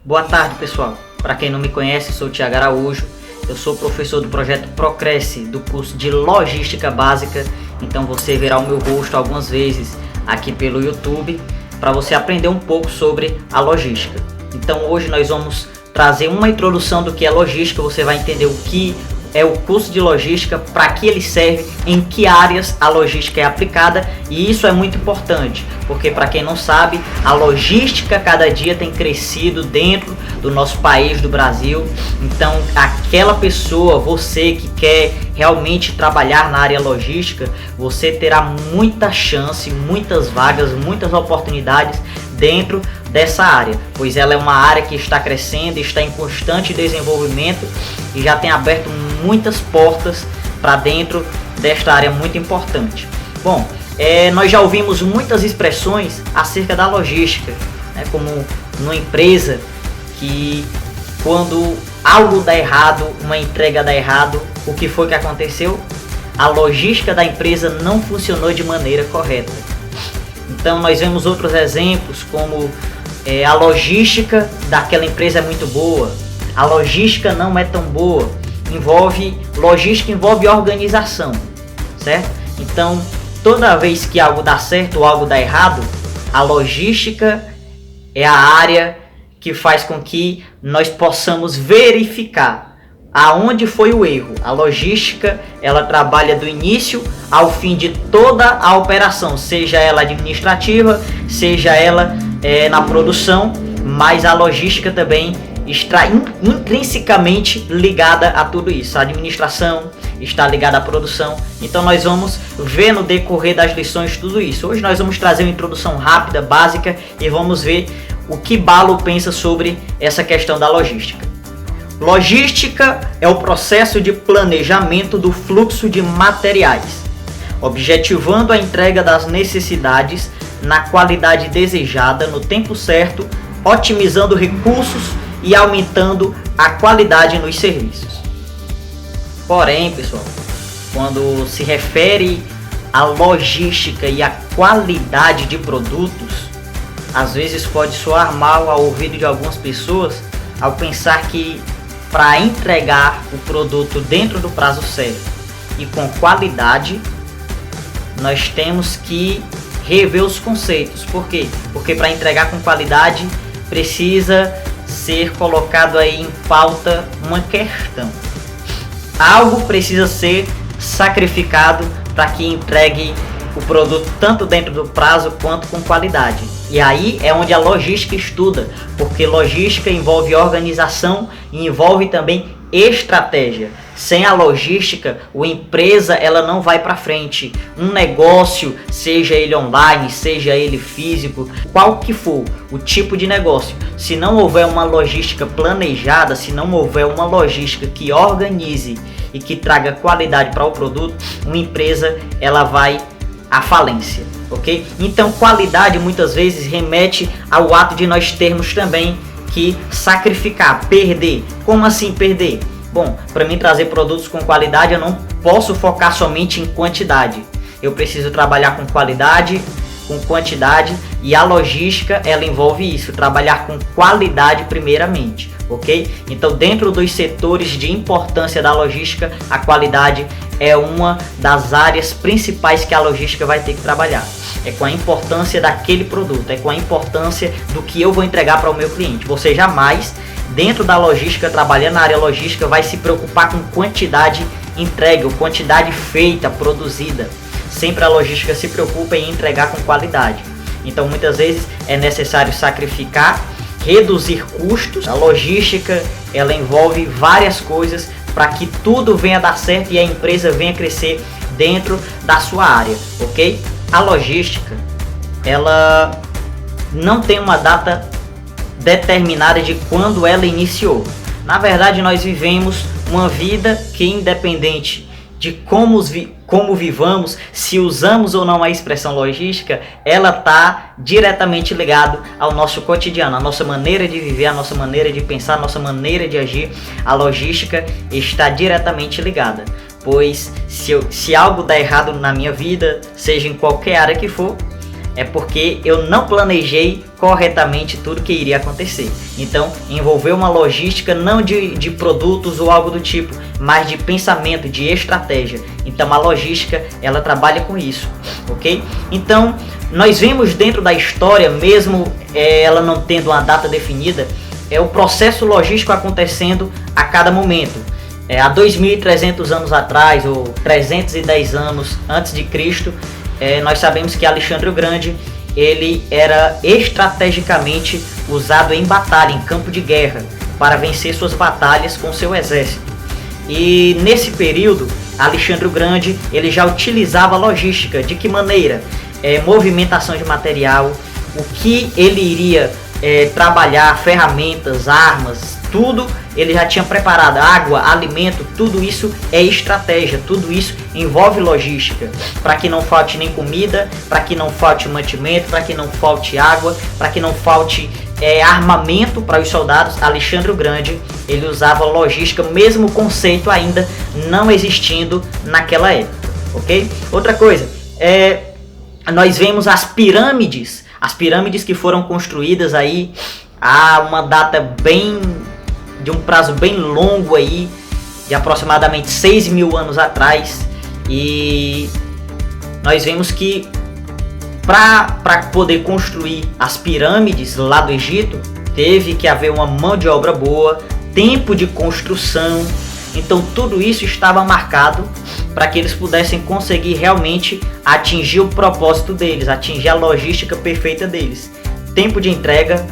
Boa tarde, pessoal. Para quem não me conhece, sou o Thiago Araújo. Eu sou professor do projeto Procresce, do curso de Logística Básica. Então você verá o meu rosto algumas vezes aqui pelo YouTube para você aprender um pouco sobre a logística. Então hoje nós vamos trazer uma introdução do que é logística. Você vai entender o que é o curso de logística, para que ele serve, em que áreas a logística é aplicada, e isso é muito importante, porque para quem não sabe, a logística cada dia tem crescido dentro do nosso país, do Brasil. Então aquela pessoa, você que quer realmente trabalhar na área logística, você terá muita chance, muitas vagas, muitas oportunidades dentro dessa área, pois ela é uma área que está crescendo, está em constante desenvolvimento e já tem aberto muitas portas para dentro desta área muito importante. Bom, nós já ouvimos muitas expressões acerca da logística, né, como numa empresa que quando algo dá errado, uma entrega dá errado, o que foi que aconteceu? A logística da empresa não funcionou de maneira correta. Então nós vemos outros exemplos como a logística daquela empresa é muito boa, a logística não é tão boa. Logística envolve organização, certo? Então toda vez que algo dá certo ou algo dá errado, a logística é a área que faz com que nós possamos verificar aonde foi o erro. A logística, ela trabalha do início ao fim de toda a operação, seja ela administrativa, seja ela na produção, mas a logística também está intrinsecamente ligada a tudo isso. A administração está ligada à produção. Então nós vamos ver no decorrer das lições tudo isso. Hoje nós vamos trazer uma introdução rápida, básica, e vamos ver o que Balo pensa sobre essa questão da logística. Logística é o processo de planejamento do fluxo de materiais, objetivando a entrega das necessidades na qualidade desejada, no tempo certo, otimizando recursos e aumentando a qualidade nos serviços. Porém, pessoal, quando se refere à logística e à qualidade de produtos, às vezes pode soar mal ao ouvido de algumas pessoas ao pensar que para entregar o produto dentro do prazo certo e com qualidade, nós temos que rever os conceitos. Por quê? Porque para entregar com qualidade precisa ser colocado aí em pauta uma questão. Algo precisa ser sacrificado para que entregue o produto tanto dentro do prazo quanto com qualidade. E aí é onde a logística estuda, porque logística envolve organização e envolve também estratégia. Sem a logística, a empresa ela não vai para frente. Um negócio, seja ele online, seja ele físico, qual que for o tipo de negócio, se não houver uma logística planejada, se não houver uma logística que organize e que traga qualidade para o produto, uma empresa ela vai à falência, ok? Então qualidade muitas vezes remete ao ato de nós termos também que sacrificar, perder. Como assim perder? Bom, para mim trazer produtos com qualidade eu não posso focar somente em quantidade. Eu preciso trabalhar com qualidade, com quantidade, e a logística ela envolve isso, trabalhar com qualidade primeiramente, ok? Então dentro dos setores de importância da logística, a qualidade é uma das áreas principais que a logística vai ter que trabalhar. É com a importância daquele produto, é com a importância do que eu vou entregar para o meu cliente. Você jamais, dentro da logística, trabalhando na área logística, vai se preocupar com quantidade entregue ou quantidade feita, produzida. Sempre a logística se preocupa em entregar com qualidade. Então muitas vezes é necessário sacrificar, reduzir custos. A logística ela envolve várias coisas para que tudo venha dar certo e a empresa venha crescer dentro da sua área, ok? A logística ela não tem uma data determinada de quando ela iniciou. Na verdade, nós vivemos uma vida que, independente de como vivamos, se usamos ou não a expressão logística, ela está diretamente ligada ao nosso cotidiano, a nossa maneira de viver, a nossa maneira de pensar, a nossa maneira de agir. A logística está diretamente ligada, pois se algo dá errado na minha vida, seja em qualquer área que for, é porque eu não planejei corretamente tudo que iria acontecer. Então, envolveu uma logística não de produtos ou algo do tipo, mas de pensamento, de estratégia. Então, a logística, ela trabalha com isso, ok? Então, nós vemos dentro da história, mesmo ela não tendo uma data definida, é o processo logístico acontecendo a cada momento. Há 2.300 anos atrás, ou 310 anos antes de Cristo, nós sabemos que Alexandre o Grande, ele era estrategicamente usado em batalha, em campo de guerra, para vencer suas batalhas com seu exército. E nesse período, Alexandre o Grande, ele já utilizava a logística. De que maneira? Movimentação de material, o que ele iria trabalhar, ferramentas, armas, tudo ele já tinha preparado, água, alimento, tudo isso é estratégia, tudo isso envolve logística, para que não falte nem comida, para que não falte mantimento, para que não falte água, para que não falte armamento para os soldados. Alexandre o Grande, ele usava logística, mesmo o conceito ainda não existindo naquela época, ok? Outra coisa, nós vemos as pirâmides que foram construídas aí há uma data de um prazo bem longo aí, de aproximadamente 6.000 anos atrás, e nós vemos que para poder construir as pirâmides lá do Egito, teve que haver uma mão de obra boa, tempo de construção, então tudo isso estava marcado para que eles pudessem conseguir realmente atingir o propósito deles, atingir a logística perfeita deles. Tempo de entrega,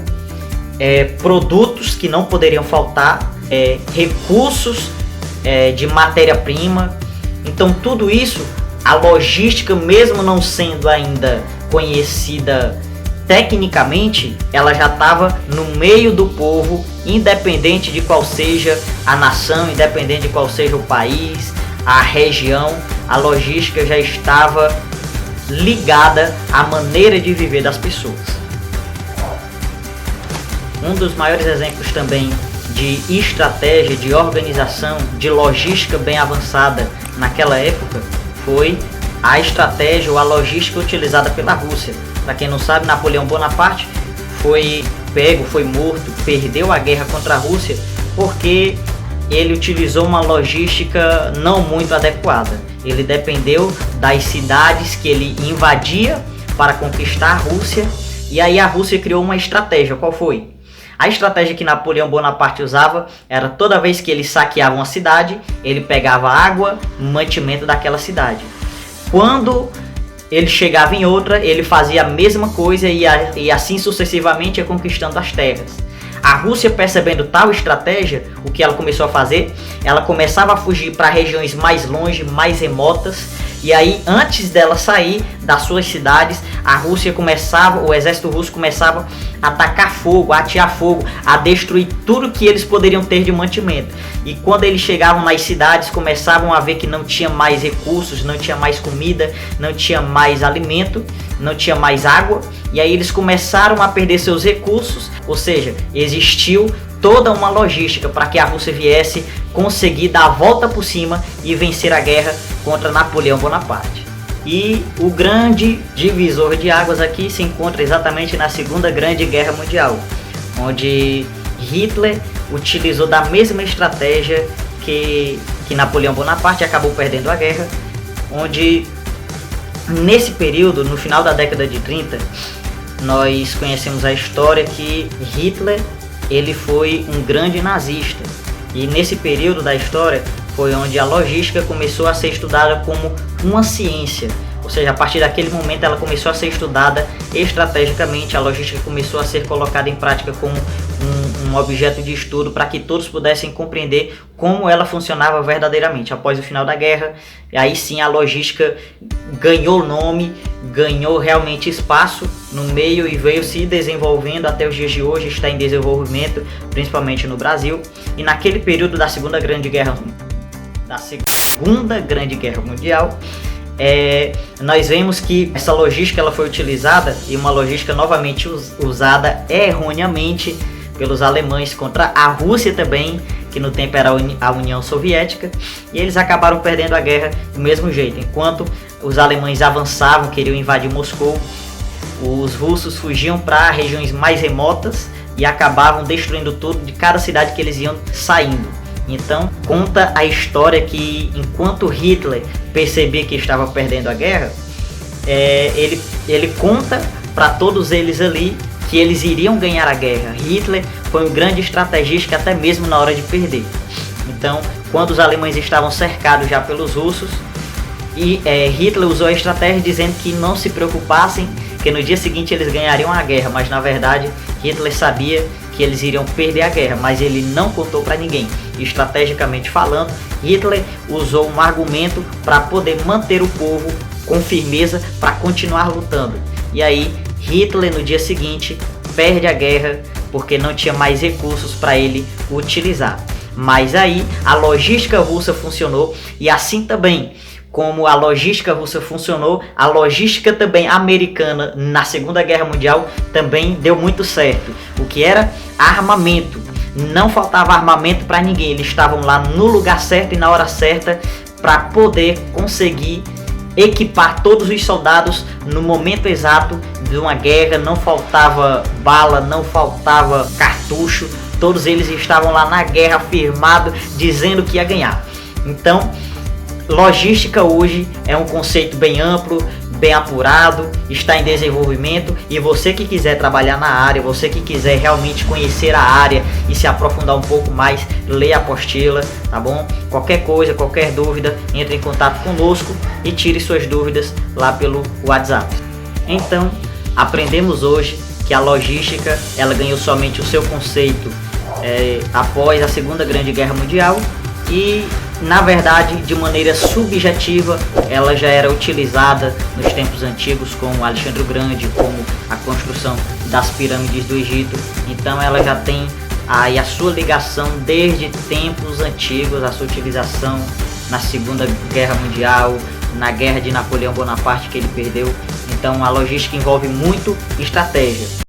produtos que não poderiam faltar, recursos de matéria-prima. Então tudo isso, a logística, mesmo não sendo ainda conhecida tecnicamente, ela já estava no meio do povo, independente de qual seja a nação, independente de qual seja o país, a região, a logística já estava ligada à maneira de viver das pessoas. Um dos maiores exemplos também de estratégia, de organização, de logística bem avançada naquela época foi a estratégia ou a logística utilizada pela Rússia. Para quem não sabe, Napoleão Bonaparte foi pego, foi morto, perdeu a guerra contra a Rússia porque ele utilizou uma logística não muito adequada. Ele dependeu das cidades que ele invadia para conquistar a Rússia, e aí a Rússia criou uma estratégia. Qual foi? A estratégia que Napoleão Bonaparte usava era toda vez que ele saqueava uma cidade, ele pegava água, mantimento daquela cidade. Quando ele chegava em outra, ele fazia a mesma coisa e assim sucessivamente ia conquistando as terras. A Rússia, percebendo tal estratégia, o que ela começou a fazer? Ela começava a fugir para regiões mais longe, mais remotas, e aí antes dela sair das suas cidades, o exército russo começava a atacar fogo, a atear fogo, a destruir tudo que eles poderiam ter de mantimento. E quando eles chegavam nas cidades, começavam a ver que não tinha mais recursos, não tinha mais comida, não tinha mais alimento, não tinha mais água, e aí eles começaram a perder seus recursos, ou seja, existiu toda uma logística para que a Rússia viesse conseguir dar a volta por cima e vencer a guerra contra Napoleão Bonaparte. E o grande divisor de águas aqui se encontra exatamente na Segunda Grande Guerra Mundial, onde Hitler utilizou da mesma estratégia que Napoleão Bonaparte, acabou perdendo a guerra, onde nesse período, no final da década de 30, nós conhecemos a história que Hitler ele foi um grande nazista, e nesse período da história foi onde a logística começou a ser estudada como uma ciência, ou seja, a partir daquele momento ela começou a ser estudada estrategicamente, a logística começou a ser colocada em prática como um objeto de estudo para que todos pudessem compreender como ela funcionava verdadeiramente. Após o final da guerra, aí sim a logística ganhou nome, ganhou realmente espaço no meio e veio se desenvolvendo até os dias de hoje, está em desenvolvimento, principalmente no Brasil. E naquele período da Segunda Grande Guerra Mundial, nós vemos que essa logística ela foi utilizada, e uma logística novamente usada erroneamente pelos alemães contra a Rússia também, que no tempo era a União Soviética, e eles acabaram perdendo a guerra do mesmo jeito. Enquanto os alemães avançavam, queriam invadir Moscou, os russos fugiam para regiões mais remotas e acabavam destruindo tudo de cada cidade que eles iam saindo. Então conta a história que enquanto Hitler percebia que estava perdendo a guerra, ele conta para todos eles ali que eles iriam ganhar a guerra. Hitler foi um grande estrategista até mesmo na hora de perder. Então, quando os alemães estavam cercados já pelos russos, Hitler usou a estratégia dizendo que não se preocupassem, que no dia seguinte eles ganhariam a guerra, mas na verdade Hitler sabia que eles iriam perder a guerra, mas ele não contou para ninguém. Estrategicamente falando, Hitler usou um argumento para poder manter o povo com firmeza para continuar lutando. E aí Hitler no dia seguinte perde a guerra porque não tinha mais recursos para ele utilizar. Mas aí a logística russa funcionou, e assim também como a logística russa funcionou, a logística também americana na Segunda Guerra Mundial também deu muito certo. O que era armamento. Não faltava armamento para ninguém, eles estavam lá no lugar certo e na hora certa para poder conseguir equipar todos os soldados no momento exato de uma guerra. Não faltava bala, não faltava cartucho, todos eles estavam lá na guerra firmado, dizendo que ia ganhar. Então, logística hoje é um conceito bem amplo, bem apurado, está em desenvolvimento, e você que quiser trabalhar na área, você que quiser realmente conhecer a área e se aprofundar um pouco mais, leia a apostila, tá bom? Qualquer coisa, qualquer dúvida, entre em contato conosco e tire suas dúvidas lá pelo WhatsApp. Então, aprendemos hoje que a logística ela ganhou somente o seu conceito após a Segunda Grande Guerra Mundial, e na verdade de maneira subjetiva ela já era utilizada nos tempos antigos, como Alexandre o Grande, como a construção das pirâmides do Egito. Então ela já tem aí a sua ligação desde tempos antigos, a sua utilização na Segunda Guerra Mundial, na guerra de Napoleão Bonaparte que ele perdeu. Então a logística envolve muito estratégia.